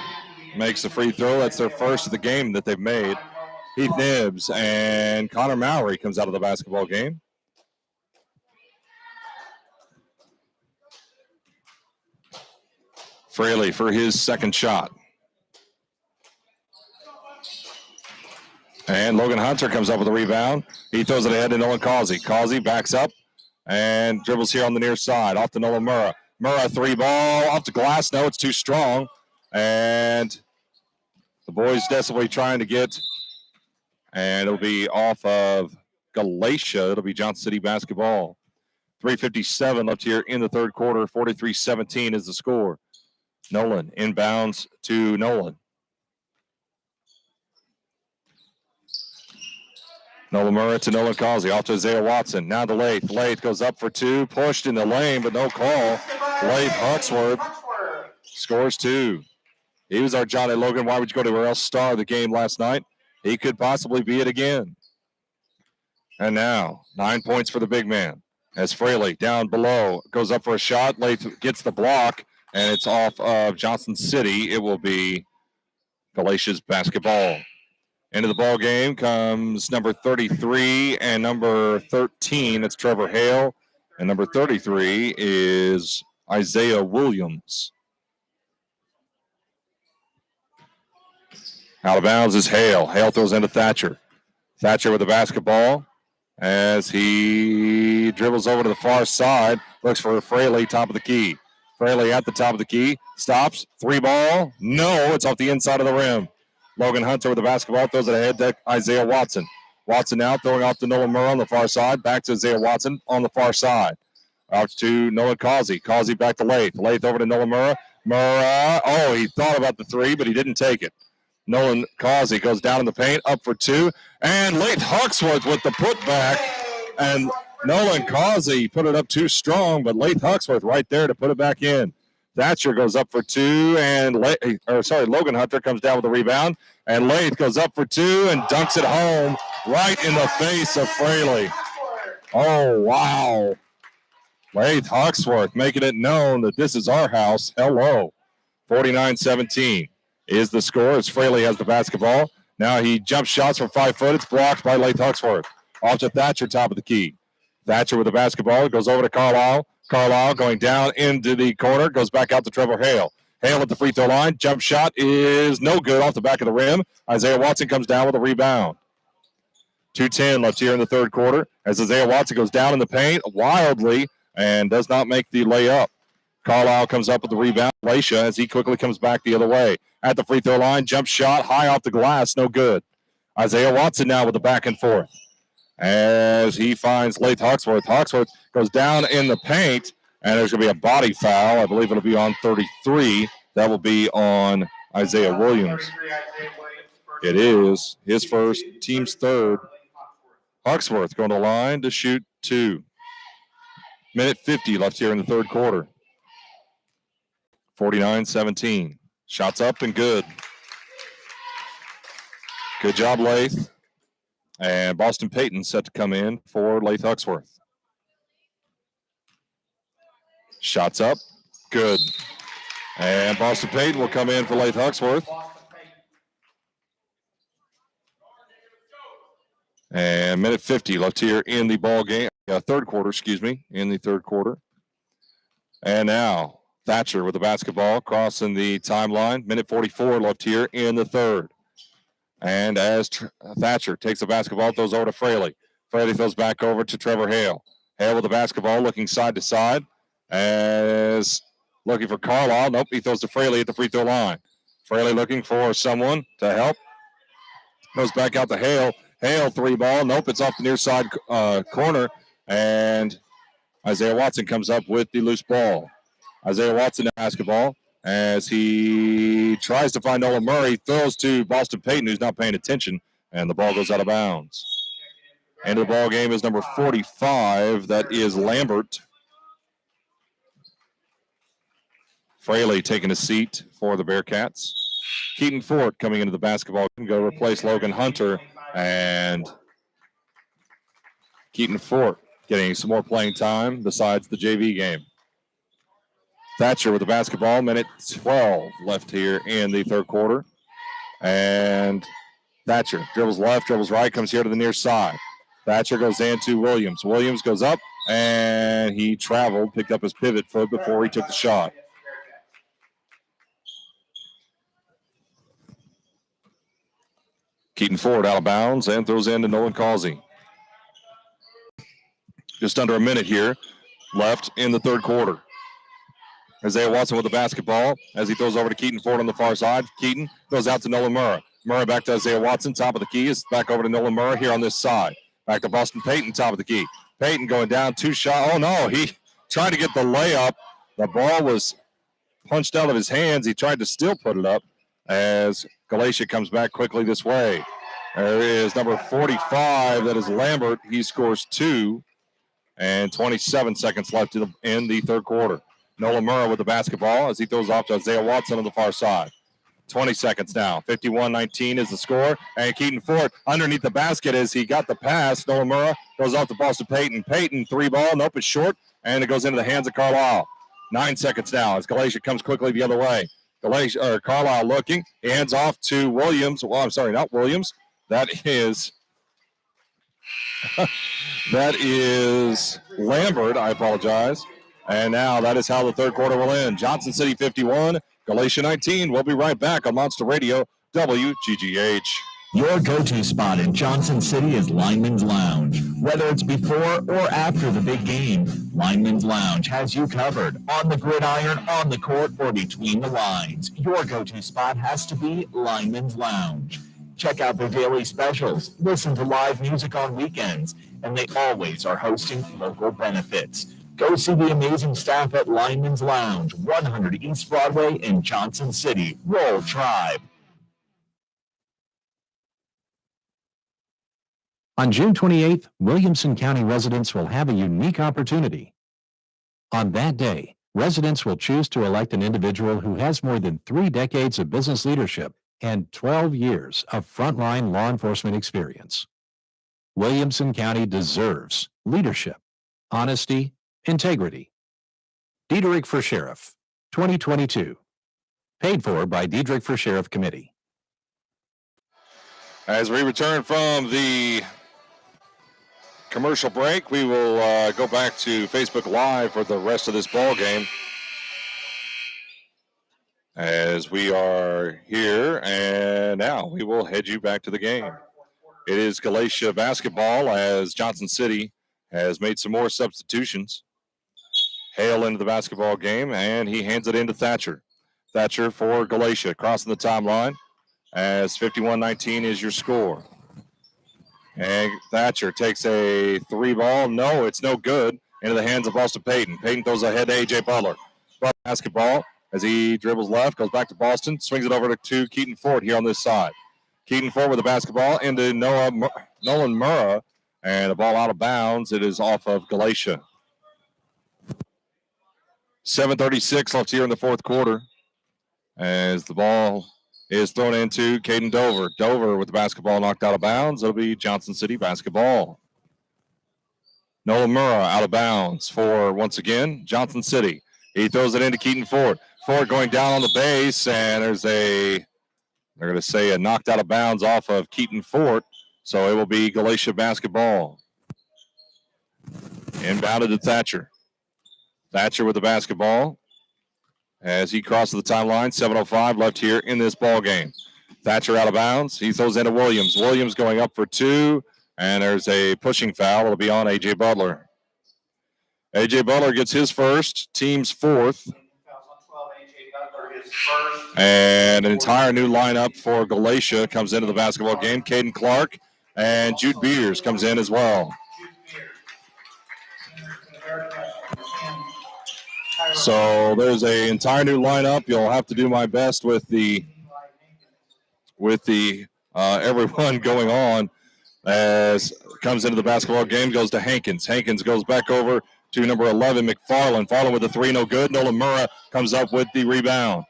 makes the free throw. That's their first of the game that they've made. Heath Nibbs, and Connor Mowry comes out of the basketball game. Fraley for his second shot. And Logan Hunter comes up with a rebound. He throws it ahead to Nolan Causey. Causey backs up and dribbles here on the near side. Off to Nolan Murrah. Murrah, three ball. Off the glass. No, it's too strong. And the boys desperately trying to get. And it'll be off of Galatia. It'll be Johnson City basketball. 3:57 left here in the third quarter. 43-17 is the score. Nolan inbounds to Nolan. Nolan Murrah to Nolan Causey. Off to Isaiah Watson. Now to Lath. Lath goes up for two. Pushed in the lane, but no call. Lath Huxworth scores two. He was our Johnny Logan. Why would you go to else star of the game last night? He could possibly be it again. And now, 9 points for the big man. As Fraley down below goes up for a shot. Lath gets the block, and it's off of Johnson City. It will be Galatia's basketball. Into the ball game comes number 33 and number 13. It's Trevor Hale. And number 33 is Isaiah Williams. Out of bounds is Hale. Hale throws into Thatcher. Thatcher with the basketball as he dribbles over to the far side. Looks for Fraley, top of the key. Fraley at the top of the key. Stops. Three ball. No, it's off the inside of the rim. Logan Hunter with the basketball, throws it ahead to Isaiah Watson. Watson now throwing off to Nolan Murrah on the far side. Back to Isaiah Watson on the far side. Out to Nolan Causey. Causey back to Lath. Lath over to Nolan Murrah. Murrah, he thought about the three, but he didn't take it. Nolan Causey goes down in the paint, up for two. And Lath Huxworth with the putback. And Nolan Causey put it up too strong, but Lath Huxworth right there to put it back in. Thatcher goes up for two, and Logan Hunter comes down with the rebound, and Lath goes up for two and dunks it home right in the face of Fraley. Oh, wow. Lath Huxworth making it known that this is our house. Hello. 49-17 is the score as Fraley has the basketball. Now he jumps shots from 5 foot. It's blocked by Lath Huxworth. Off to Thatcher, top of the key. Thatcher with the basketball. Goes over to Carlisle. Carlisle going down into the corner. Goes back out to Trevor Hale. Hale at the free throw line. Jump shot is no good off the back of the rim. Isaiah Watson comes down with a rebound. 2:10 left here in the third quarter as Isaiah Watson goes down in the paint wildly and does not make the layup. Carlisle comes up with the rebound. Galatia as he quickly comes back the other way. At the free throw line. Jump shot high off the glass. No good. Isaiah Watson now with the back and forth. As he finds Lath Huxworth. Huxworth goes down in the paint, and there's going to be a body foul. I believe it'll be on 33. That will be on Isaiah Williams. It is his first, team's third. Huxworth going to the line to shoot two. Minute 50 left here in the third quarter. 49-17. Shots up and good. Good job, Lath. And Boston Payton set to come in for Lath Huxworth. Shots up. Good. And Boston Payton will come in for Lath Huxworth. And minute 50 left here in the ball game. Third quarter, in the third quarter. And now Thatcher with the basketball crossing the timeline. Minute 44 left here in the third. And as Thatcher takes the basketball, throws over to Fraley. Fraley throws back over to Trevor Hale. Hale with the basketball, looking side to side. As looking for Carlisle. Nope, he throws to Fraley at the free throw line. Fraley looking for someone to help. Goes back out to Hale. Hale, three ball. Nope, it's off the near side corner. And Isaiah Watson comes up with the loose ball. Isaiah Watson basketball. As he tries to find Nolan Murray, throws to Boston Payton, who's not paying attention, and the ball goes out of bounds. End of the ball game is number 45. That is Lambert. Fraley taking a seat for the Bearcats. Keaton Fort coming into the basketball can go replace Logan Hunter, and Keaton Fort getting some more playing time besides the JV game. Thatcher with the basketball, minute 12 left here in the third quarter. And Thatcher dribbles left, dribbles right, comes here to the near side. Thatcher goes into Williams. Williams goes up, and he traveled, picked up his pivot foot before he took the shot. Keaton Ford out of bounds and throws into Nolan Causey. Just under a minute here left in the third quarter. Isaiah Watson with the basketball as he throws over to Keaton Ford on the far side. Keaton goes out to Nolan Murrah. Murrah back to Isaiah Watson, top of the key. Is back over to Nolan Murrah here on this side. Back to Boston Payton, top of the key. Payton going down, 2 shot. Oh, no, he tried to get the layup. The ball was punched out of his hands. He tried to still put it up as Galatia comes back quickly this way. There is number 45. That is Lambert. He scores 2. And 27 seconds left in the third quarter. Nolan Murrah with the basketball as he throws off to Isaiah Watson on the far side. 20 seconds now. 51-19 is the score. And Keaton Ford underneath the basket as he got the pass. Nolan Murrah goes off to Boston Payton. Payton, 3-ball. Nope, it's short. And it goes into the hands of Carlisle. 9 seconds now as Galatia comes quickly the other way. Carlisle looking. He hands off to Williams. Well, I'm sorry, not Williams. That is Lambert. I apologize. And now that is how the third quarter will end. Johnson City 51, Galatia 19. We'll be right back on Monster Radio, WGGH. Your go-to spot in Johnson City is Lineman's Lounge. Whether it's before or after the big game, Lineman's Lounge has you covered. On the gridiron, on the court, or between the lines. Your go-to spot has to be Lineman's Lounge. Check out their daily specials, listen to live music on weekends, and they always are hosting local benefits. Go see the amazing staff at Lineman's Lounge, 100 East Broadway in Johnson City. Roll Tribe. On June 28th, Williamson County residents will have a unique opportunity. On that day, residents will choose to elect an individual who has more than 3 decades of business leadership and 12 years of frontline law enforcement experience. Williamson County deserves leadership, honesty, integrity. Diederich for Sheriff, 2022. Paid for by Diederich for Sheriff Committee. As we return from the commercial break, we will go back to Facebook Live for the rest of this ball game. As we are here, and now we will head you back to the game. It is Galatia basketball as Johnson City has made some more substitutions. Hale into the basketball game, and he hands it into Thatcher. Thatcher for Galatia, crossing the timeline as 51-19 is your score. And Thatcher takes a 3-ball. No, it's no good. Into the hands of Boston Payton. Payton throws ahead to A.J. Butler. Basketball as he dribbles left, goes back to Boston, swings it over to Keaton Ford here on this side. Keaton Ford with the basketball into Nolan Murrah, and the ball out of bounds. It is off of Galatia. 7:36 left here in the fourth quarter as the ball is thrown into Caden Dover. Dover with the basketball knocked out of bounds. It'll be Johnson City basketball. Nolan Murrah out of bounds for, once again, Johnson City. He throws it into Keaton Ford. Ford going down on the base, and there's they're going to say a knocked out of bounds off of Keaton Ford. So it will be Galatia basketball. Inbounded to Thatcher. Thatcher with the basketball as he crosses the timeline. 7:05 left here in this ball game. Thatcher out of bounds. He throws into Williams. Williams going up for 2, and there's a pushing foul. It'll be on A.J. Butler. A.J. Butler gets his first, team's 4th. And an entire new lineup for Galatia comes into the basketball game. Caden Clark and Jude Beers comes in as well. So there's an entire new lineup. You'll have to do my best with the everyone going on as comes into the basketball game. Goes to Hankins. Hankins goes back over to number 11, McFarland. Farland with the 3, no good. Nolan Murrah comes up with the rebound.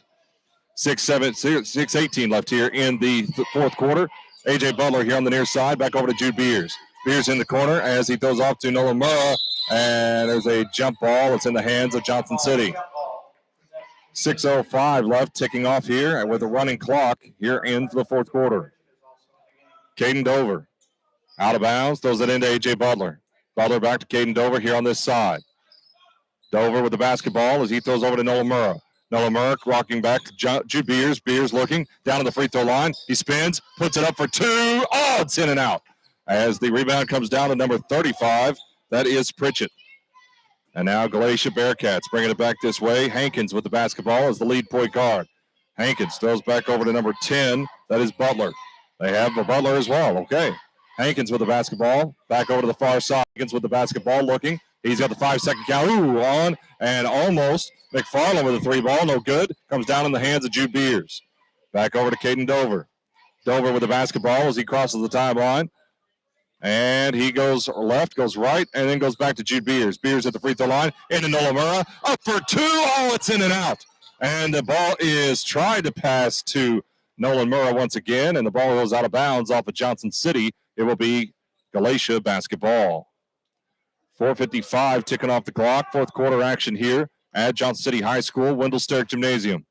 6:18 left here in the fourth quarter. A.J. Butler here on the near side. Back over to Jude Beers. Beers in the corner as he throws off to Nolan Murrah. And there's a jump ball. It's in the hands of Johnson City. 6:05 left, ticking off here with a running clock here in the fourth quarter. Caden Dover. Out of bounds, throws it into A.J. Butler. Butler back to Caden Dover here on this side. Dover with the basketball as he throws over to Noah Murrah. Noah Murrah rocking back to Jude Beers. Beers looking down to the free throw line. He spins, puts it up for two. Oh, it's in and out. As the rebound comes down to number 35, that is Pritchett. And now Galatia Bearcats bringing it back this way. Hankins with the basketball as the lead point guard. Hankins throws back over to number 10. That is Butler. They have a Butler as well. Okay. Hankins with the basketball. Back over to the far side. Hankins with the basketball looking. He's got the 5-second count. Ooh, on and almost. McFarland with a three ball. No good. Comes down in the hands of Jude Beers. Back over to Caden Dover. Dover with the basketball as he crosses the timeline. And he goes left, goes right, and then goes back to Jude Beers. Beers at the free throw line. Into Noah Murrah. Up for two. Oh, it's in and out. And the ball is tried to pass to Nolan Murrah once again, and the ball goes out of bounds off of Johnson City. It will be Galatia basketball. 4:55 ticking off the clock. Fourth quarter action here at Johnson City High School, Wendell Sterrick Gymnasium.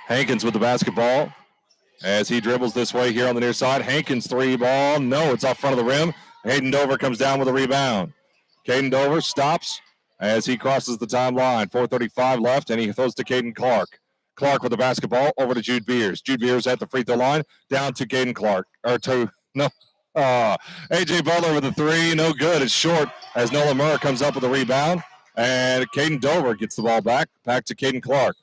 Hankins with the basketball as he dribbles this way here on the near side. Hankins three ball. No, it's off front of the rim. Caden Dover comes down with a rebound. Caden Dover stops as he crosses the timeline. 4:35 left, and he throws to Caden Clark. Clark with the basketball over to Jude Beers. Jude Beers at the free throw line, down to Caden Clark. A.J. Butler with a three, no good. It's short as Nolan Murrah comes up with a rebound, and Caden Dover gets the ball back to Caden Clark.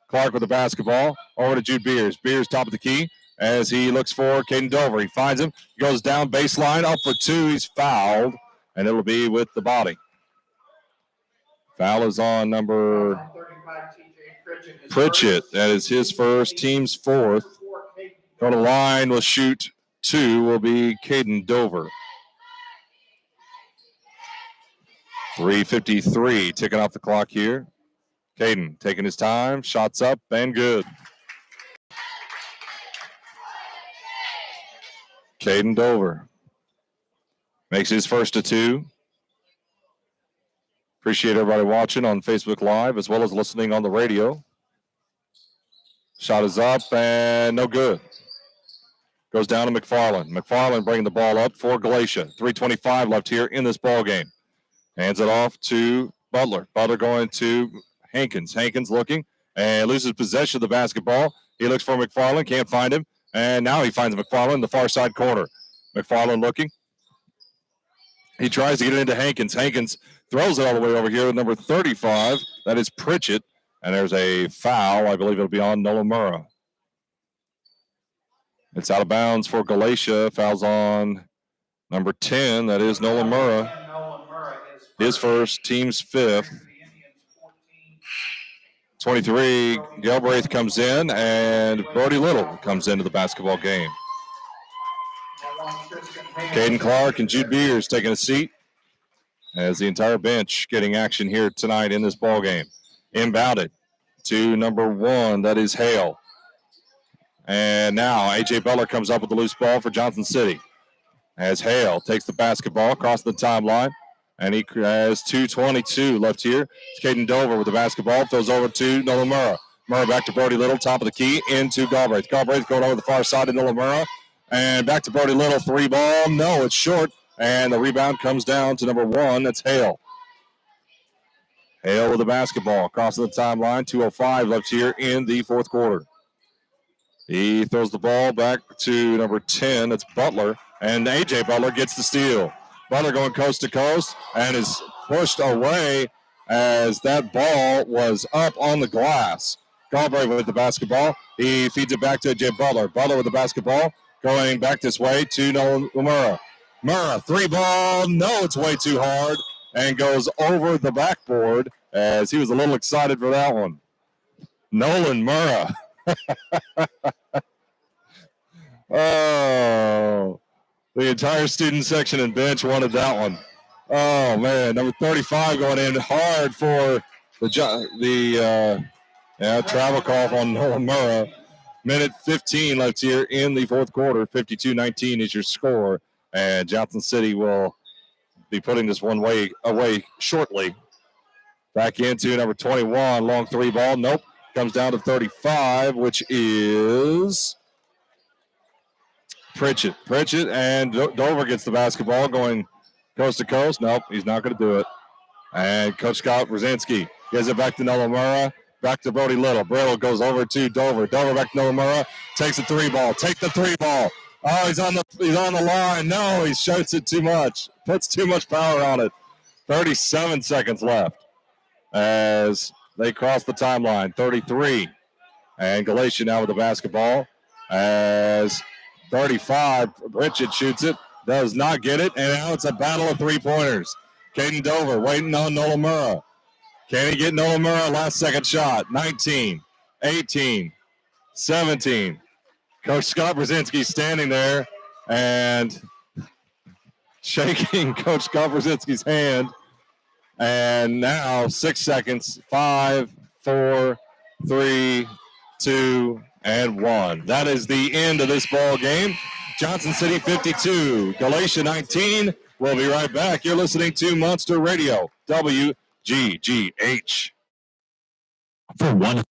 Clark with the basketball over to Jude Beers. Beers top of the key as he looks for Caden Dover. He finds him, goes down baseline, up for two. He's fouled, and it'll be with the body. Foul is on number 35, Pritchett. That is his first, team's fourth. Go to line, will shoot two, will be Caden Dover. 3:53 ticking off the clock here. Caden taking his time, shots up, and good. Caden Dover makes his first of two. Appreciate everybody watching on Facebook Live as well as listening on the radio. Shot is up and no good. Goes down to McFarland. McFarland bringing the ball up for Galatia. 3:25 left here in this ball game. Hands it off to Butler. Butler going to Hankins. Hankins looking and loses possession of the basketball. He looks for McFarland, can't find him. And now he finds McFarland in the far side corner. McFarland looking. He tries to get it into Hankins. Hankins throws it all the way over here with number 35. That is Pritchett. And there's a foul. I believe it'll be on Noah Murrah. It's out of bounds for Galatia. Foul's on number 10. That is Noah Murrah. His first, team's fifth. 23, Galbraith comes in, and Brody Little comes into the basketball game. Caden Clark and Jude Beers taking a seat as the entire bench getting action here tonight in this ball game. Inbounded to number 1, that is Hale. And now A.J. Butler comes up with the loose ball for Johnson City as Hale takes the basketball across the timeline. And he has 2:22 left here. It's Caden Dover with the basketball. Throws over to Nolan Murrah. Murrah back to Brody Little, top of the key, into Galbraith. Galbraith going over the far side to Nolan Murrah. And back to Brody Little, three ball. No, it's short. And the rebound comes down to number 1. That's Hale. Hale with the basketball across the timeline. 2:05 left here in the fourth quarter. He throws the ball back to number 10. That's Butler. And A.J. Butler gets the steal. Butler going coast to coast and is pushed away as that ball was up on the glass. Galbraith with the basketball. He feeds it back to A.J. Butler. Butler with the basketball going back this way to Nolan Murrah. Murrah, three ball. No, it's way too hard and goes over the backboard as he was a little excited for that one. Nolan Murrah. Oh, the entire student section and bench wanted that one. Oh, man, number 35 going in hard for the travel call on Nolan Murrah. Minute 15 left here in the fourth quarter. 52-19 is your score, and Johnson City will be putting this one away shortly. Back into number 21, long three ball. Nope. Comes down to 35, which is Pritchett, and Dover gets the basketball going coast to coast. Nope, he's not going to do it. And Coach Scott Brzezinski gives it back to Nolamura, back to Brody Little. Brittle goes over to Dover. Dover back to Nolamura, takes the three ball. Take the three ball. Oh, he's on the line. No, he shoots it too much. Puts too much power on it. 37 seconds left as they cross the timeline. 33. And Galatia now with the basketball as 35. Pritchett shoots it, does not get it, and now it's a battle of three-pointers. Caden Dover waiting on Nolamura. Can he get Nolamura? Last second shot. 19, 18, 17. Coach Scott Brzezinski standing there and shaking Coach Scott Brzezinski's hand. And now 6 seconds. 5, 4, 3, 2, and 1. That is the end of this ball game. Johnson City 52, Galatia 19. We'll be right back. You're listening to Monster Radio, WGGH. For one.